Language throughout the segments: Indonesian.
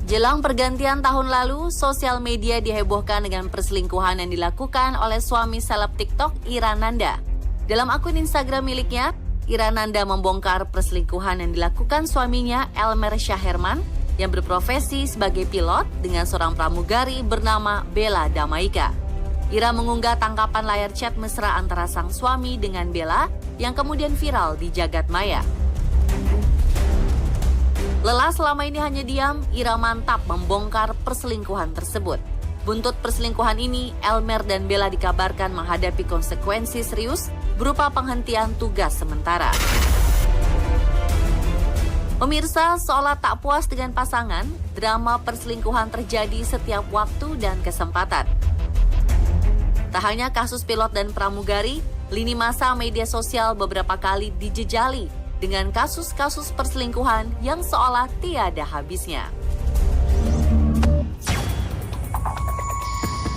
Jelang pergantian tahun lalu, sosial media dihebohkan dengan perselingkuhan yang dilakukan oleh suami seleb TikTok Ira Nanda. Dalam akun Instagram miliknya, Ira Nanda membongkar perselingkuhan yang dilakukan suaminya Elmer Syaherman yang berprofesi sebagai pilot dengan seorang pramugari bernama Bella Damaika. Ira mengunggah tangkapan layar chat mesra antara sang suami dengan Bella yang kemudian viral di jagat maya. Lelah selama ini hanya diam, Ira mantap membongkar perselingkuhan tersebut. Buntut perselingkuhan ini, Elmer dan Bella dikabarkan menghadapi konsekuensi serius berupa penghentian tugas sementara. Pemirsa, seolah tak puas dengan pasangan, drama perselingkuhan terjadi setiap waktu dan kesempatan. Tak hanya kasus pilot dan pramugari, lini masa media sosial beberapa kali dijejali dengan kasus-kasus perselingkuhan yang seolah tiada habisnya.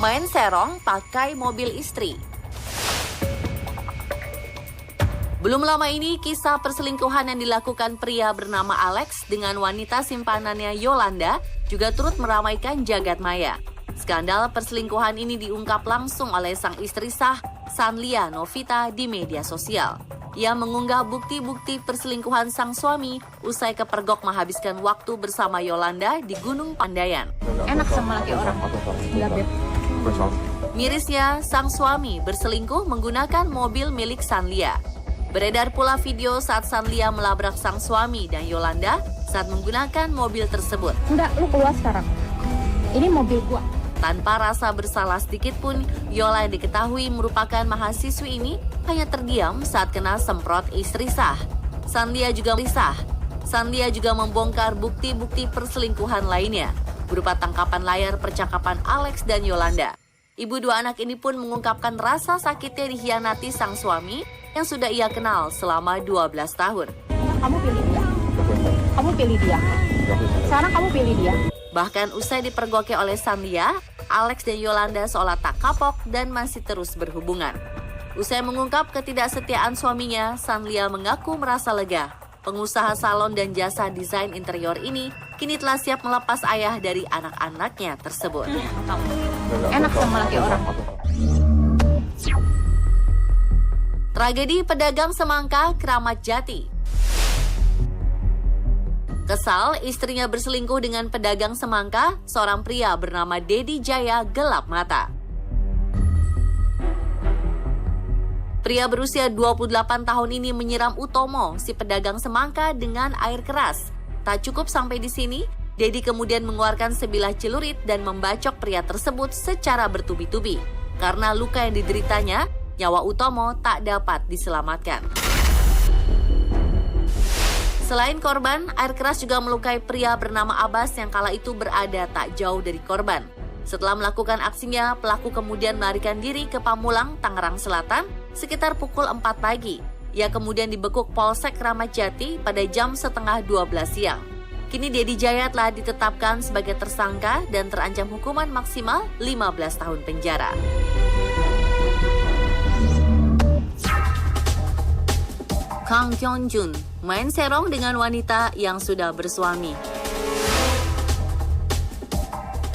Main serong pakai mobil istri. Belum lama ini, kisah perselingkuhan yang dilakukan pria bernama Alex dengan wanita simpanannya Yolanda juga turut meramaikan jagat maya. Skandal perselingkuhan ini diungkap langsung oleh sang istri sah, Sanlia Novita, di media sosial. Ia mengunggah bukti-bukti perselingkuhan sang suami usai kepergok menghabiskan waktu bersama Yolanda di Gunung Pandayan. Enak sama laki orang. Iya, Beb. Mirisnya, sang suami berselingkuh menggunakan mobil milik Sanlia. Beredar pula video saat Sanlia melabrak sang suami dan Yolanda saat menggunakan mobil tersebut. Enggak, lu keluar sekarang. Ini mobil gua. Tanpa rasa bersalah sedikit pun, Yola yang diketahui merupakan mahasiswi ini hanya terdiam saat kena semprot istri sah. Sanlia juga membongkar bukti-bukti perselingkuhan lainnya, berupa tangkapan layar percakapan Alex dan Yolanda. Ibu dua anak ini pun mengungkapkan rasa sakitnya dikhianati sang suami yang sudah ia kenal selama 12 tahun. Kamu pilih dia. Kamu pilih dia. Sekarang kamu pilih dia. Bahkan usai dipergoki oleh Sanlia, Alex dan Yolanda seolah tak kapok dan masih terus berhubungan. Usai mengungkap ketidaksetiaan suaminya, Sanlia mengaku merasa lega. Pengusaha salon dan jasa desain interior ini kini telah siap melepas ayah dari anak-anaknya tersebut. Enak sama laki orang. Tragedi pedagang semangka Kramat Jati. Kesal, istrinya berselingkuh dengan pedagang semangka, seorang pria bernama Dedi Jaya gelap mata. Pria berusia 28 tahun ini menyiram Utomo, si pedagang semangka, dengan air keras. Tak cukup sampai di sini, Dedi kemudian mengeluarkan sebilah celurit dan membacok pria tersebut secara bertubi-tubi. Karena luka yang dideritanya, nyawa Utomo tak dapat diselamatkan. Selain korban, air keras juga melukai pria bernama Abbas yang kala itu berada tak jauh dari korban. Setelah melakukan aksinya, pelaku kemudian melarikan diri ke Pamulang, Tangerang Selatan sekitar pukul 4 pagi. Ia kemudian dibekuk Polsek Kramat Jati pada jam setengah 12 siang. Kini Dedi Jaya telah ditetapkan sebagai tersangka dan terancam hukuman maksimal 15 tahun penjara. Kang Kyung-jun main serong dengan wanita yang sudah bersuami.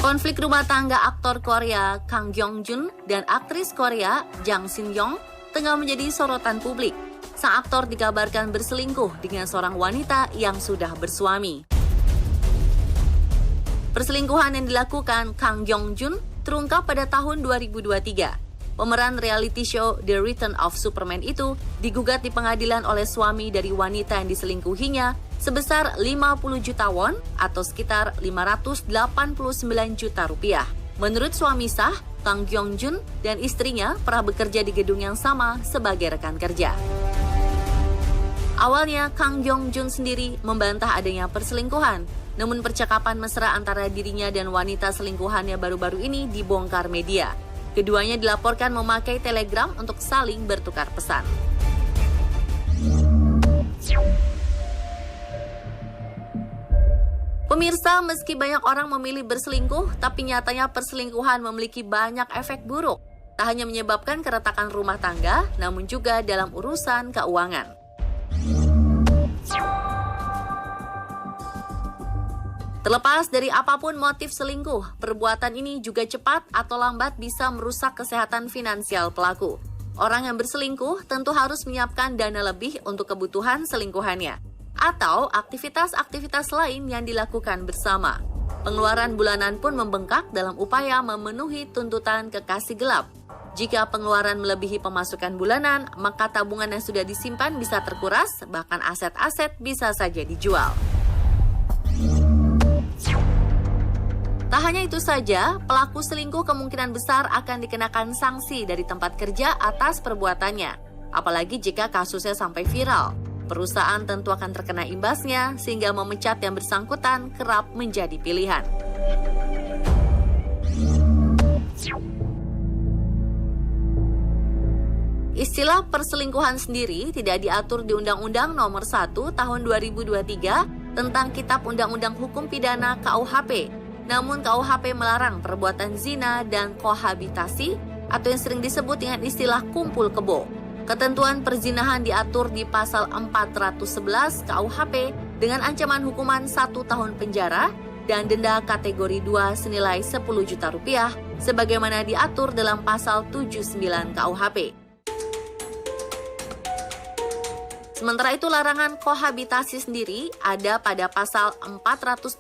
Konflik rumah tangga aktor Korea Kang Kyung-jun dan aktris Korea Jang Shin-yong tengah menjadi sorotan publik. Sang aktor dikabarkan berselingkuh dengan seorang wanita yang sudah bersuami. Perselingkuhan yang dilakukan Kang Kyung-jun terungkap pada tahun 2023. Pemeran reality show The Return of Superman itu digugat di pengadilan oleh suami dari wanita yang diselingkuhinya sebesar 50 juta won atau sekitar 589 juta rupiah. Menurut suami sah, Kang Kyung-jun dan istrinya pernah bekerja di gedung yang sama sebagai rekan kerja. Awalnya, Kang Kyung-jun sendiri membantah adanya perselingkuhan, namun percakapan mesra antara dirinya dan wanita selingkuhannya baru-baru ini dibongkar media. Keduanya dilaporkan memakai Telegram untuk saling bertukar pesan. Pemirsa, meski banyak orang memilih berselingkuh, tapi nyatanya perselingkuhan memiliki banyak efek buruk. Tak hanya menyebabkan keretakan rumah tangga, namun juga dalam urusan keuangan. Terlepas dari apapun motif selingkuh, perbuatan ini juga cepat atau lambat bisa merusak kesehatan finansial pelaku. Orang yang berselingkuh tentu harus menyiapkan dana lebih untuk kebutuhan selingkuhannya, atau aktivitas-aktivitas lain yang dilakukan bersama. Pengeluaran bulanan pun membengkak dalam upaya memenuhi tuntutan kekasih gelap. Jika pengeluaran melebihi pemasukan bulanan, maka tabungan yang sudah disimpan bisa terkuras, bahkan aset-aset bisa saja dijual. Tak hanya itu saja, pelaku selingkuh kemungkinan besar akan dikenakan sanksi dari tempat kerja atas perbuatannya. Apalagi jika kasusnya sampai viral. Perusahaan tentu akan terkena imbasnya, sehingga memecat yang bersangkutan kerap menjadi pilihan. Istilah perselingkuhan sendiri tidak diatur di Undang-Undang Nomor 1 Tahun 2023 tentang Kitab Undang-Undang Hukum Pidana KUHP. Namun KUHP melarang perbuatan zina dan kohabitasi atau yang sering disebut dengan istilah kumpul kebo. Ketentuan perzinahan diatur di pasal 411 KUHP dengan ancaman hukuman 1 tahun penjara dan denda kategori 2 senilai 10 juta rupiah sebagaimana diatur dalam pasal 79 KUHP. Sementara itu larangan kohabitasi sendiri ada pada pasal 412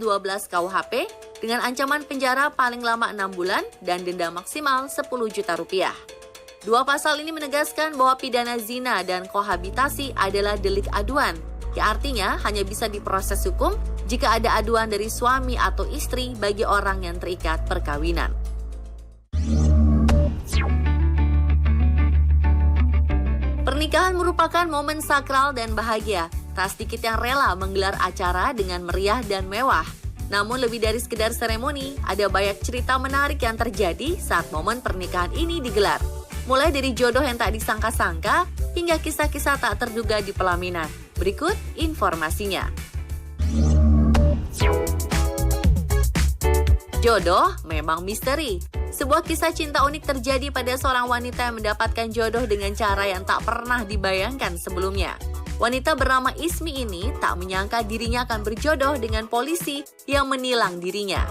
KUHP dengan ancaman penjara paling lama 6 bulan dan denda maksimal 10 juta rupiah. Dua pasal ini menegaskan bahwa pidana zina dan kohabitasi adalah delik aduan, yang artinya hanya bisa diproses hukum jika ada aduan dari suami atau istri bagi orang yang terikat perkawinan. Pernikahan merupakan momen sakral dan bahagia. Tak sedikit yang rela menggelar acara dengan meriah dan mewah. Namun lebih dari sekedar seremoni, ada banyak cerita menarik yang terjadi saat momen pernikahan ini digelar. Mulai dari jodoh yang tak disangka-sangka, hingga kisah-kisah tak terduga di pelaminan. Berikut informasinya. Jodoh memang misteri. Sebuah kisah cinta unik terjadi pada seorang wanita yang mendapatkan jodoh dengan cara yang tak pernah dibayangkan sebelumnya. Wanita bernama Ismi ini tak menyangka dirinya akan berjodoh dengan polisi yang menilang dirinya.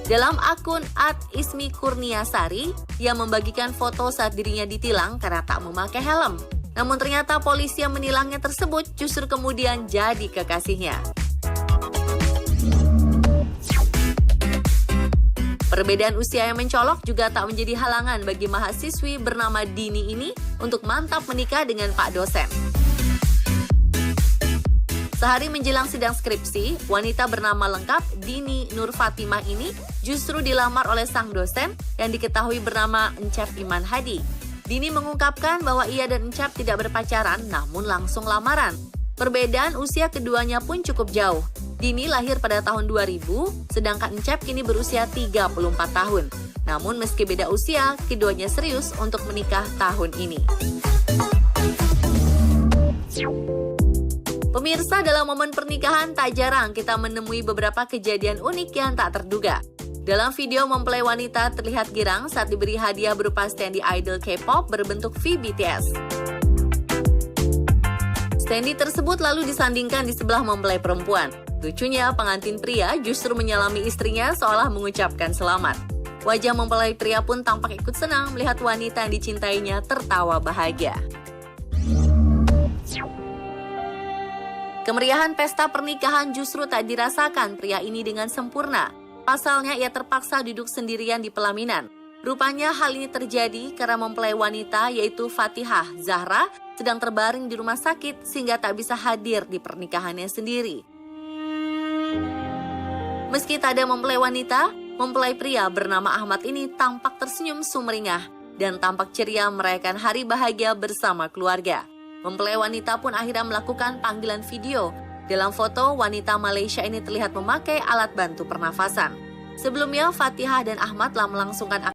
Dalam akun @ismikurniasari, ia membagikan foto saat dirinya ditilang karena tak memakai helm. Namun ternyata polisi yang menilangnya tersebut justru kemudian jadi kekasihnya. Perbedaan usia yang mencolok juga tak menjadi halangan bagi mahasiswi bernama Dini ini untuk mantap menikah dengan Pak dosen. Sehari menjelang sidang skripsi, wanita bernama lengkap Dini Nur Fatimah ini justru dilamar oleh sang dosen yang diketahui bernama Encep Iman Hadi. Dini mengungkapkan bahwa ia dan Encep tidak berpacaran namun langsung lamaran. Perbedaan usia keduanya pun cukup jauh. Dini lahir pada tahun 2000, sedangkan Encep kini berusia 34 tahun. Namun meski beda usia, keduanya serius untuk menikah tahun ini. Pemirsa, dalam momen pernikahan tak jarang kita menemui beberapa kejadian unik yang tak terduga. Dalam video mempelai wanita terlihat girang saat diberi hadiah berupa standee idol K-pop berbentuk V BTS. Standee tersebut lalu disandingkan di sebelah mempelai perempuan. Lucunya, pengantin pria justru menyalami istrinya seolah mengucapkan selamat. Wajah mempelai pria pun tampak ikut senang melihat wanita yang dicintainya tertawa bahagia. Kemeriahan pesta pernikahan justru tak dirasakan pria ini dengan sempurna. Pasalnya ia terpaksa duduk sendirian di pelaminan. Rupanya hal ini terjadi karena mempelai wanita yaitu Fatihah Zahra sedang terbaring di rumah sakit sehingga tak bisa hadir di pernikahannya sendiri. Meski tak ada mempelai wanita, mempelai pria bernama Ahmad ini tampak tersenyum sumringah dan tampak ceria merayakan hari bahagia bersama keluarga. Mempelai wanita pun akhirnya melakukan panggilan video. Dalam foto, wanita Malaysia ini terlihat memakai alat bantu pernafasan. Sebelumnya, Fatihah dan Ahmad telah melangsungkan